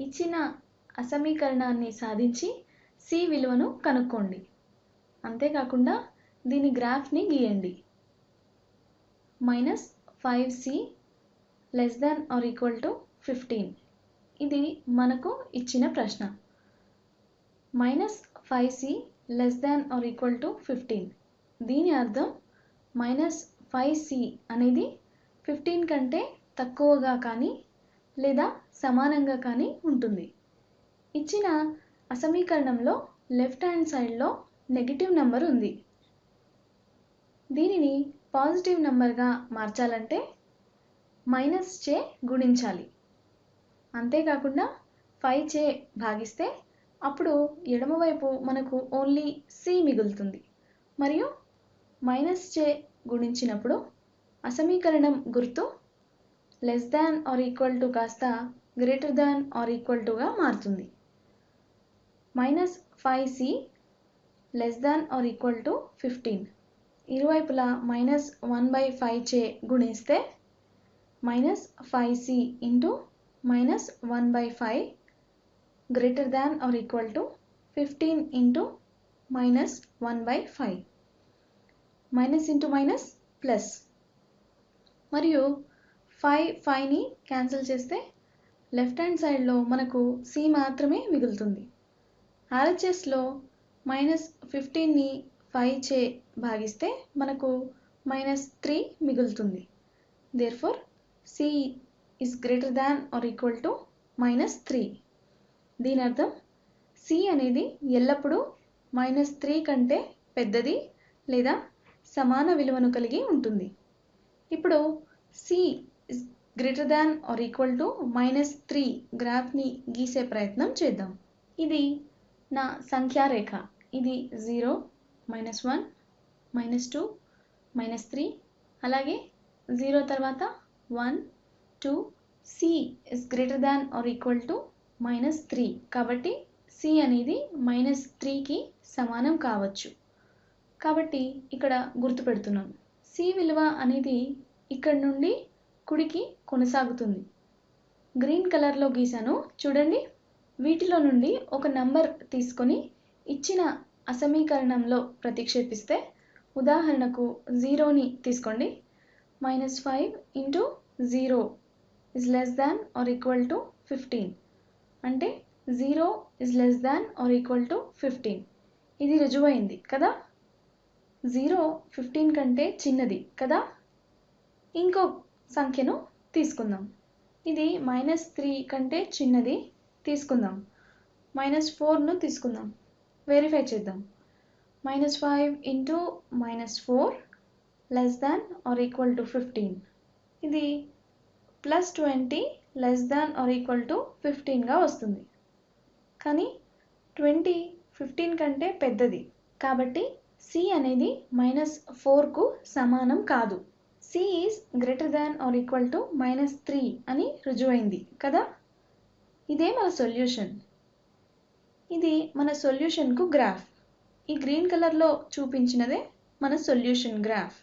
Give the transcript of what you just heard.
ఇచ్చిన అసమీకరణాన్ని సాధించి c విలువను కనుక్కోండి. అంతేకాకుండా దీని గ్రాఫ్ని గీయండి. -5c ≤ 15 ఇది మనకు ఇచ్చిన ప్రశ్న. -5c ≤ 15 దీని అర్థం -5c అనేది 15 కంటే తక్కువగా కానీ లేదా సమానంగా కానీ ఉంటుంది. ఇచ్చిన అసమీకరణంలో లెఫ్ట్ హ్యాండ్ సైడ్లో నెగటివ్ నెంబర్ ఉంది. దీనిని పాజిటివ్ నెంబర్గా మార్చాలంటే మైనస్ చే గుణించాలి. అంతేకాకుండా 5 చే భాగిస్తే అప్పుడు ఎడమవైపు మనకు ఓన్లీ c మిగులుతుంది. మరియు మైనస్ చే గుణించినప్పుడు అసమీకరణం గుర్తు <= కాస్త >= మారుతుంది. -5c ≤ 15 ఇరువైపులా -1/5 చే గుణిస్తే -5c × -1/5 > 15 × -1/5 minus into minus plus. మరియు 5ని క్యాన్సిల్ చేస్తే లెఫ్ట్ హ్యాండ్ సైడ్లో మనకు c మాత్రమే మిగులుతుంది. RHSలో -15ని 5 చే భాగిస్తే మనకు -3 మిగులుతుంది. Therefore, c is greater than or equal to -3. దీని అర్థం c అనేది ఎల్లప్పుడూ -3 కంటే పెద్దది లేదా సమాన విలువను కలిగి ఉంటుంది. ఇప్పుడు c is greater than or equal to -3 గ్రాఫ్ని గీసే ప్రయత్నం చేద్దాం. ఇది నా సంఖ్యారేఖ. ఇది 0, -1, -2, -3 అలాగే 0 తర్వాత 1, 2. c is greater than or equal to -3 కాబట్టి c అనేది -3కి సమానం కావచ్చు. కాబట్టి ఇక్కడ గుర్తు పెడుతున్నాను. c విలువ అనేది ఇక్కడ నుండి కుడికి కొనసాగుతుంది. గ్రీన్ కలర్లో గీసాను చూడండి. వీటిలో నుండి ఒక నంబర్ తీసుకొని ఇచ్చిన అసమీకరణంలో ప్రతిక్షేపిస్తే ఉదాహరణకు 0ని తీసుకోండి. -5 × 0 is less than or equal to 15 అంటే 0 is less than or equal to 15. ఇది రుజువైంది కదా. 0 15 కంటే చిన్నది కదా. ఇంకో సంఖ్యను తీసుకుందాం. ఇది -3 కంటే చిన్నది తీసుకుందాం. -4ను తీసుకుందాం. వెరిఫై చేద్దాం. -5 × -4 less than or equal to 15 ఇది +20 less than or equal to 15గా వస్తుంది. కానీ 20 15 కంటే పెద్దది కాబట్టి c అనేది -4కు సమానం కాదు. c is greater than or equal to -3 అని రుజువైంది కదా. ఇదే మన సొల్యూషన్. ఇది మన సొల్యూషన్కు గ్రాఫ్. ఈ గ్రీన్ కలర్లో చూపించినదే మన సొల్యూషన్ గ్రాఫ్.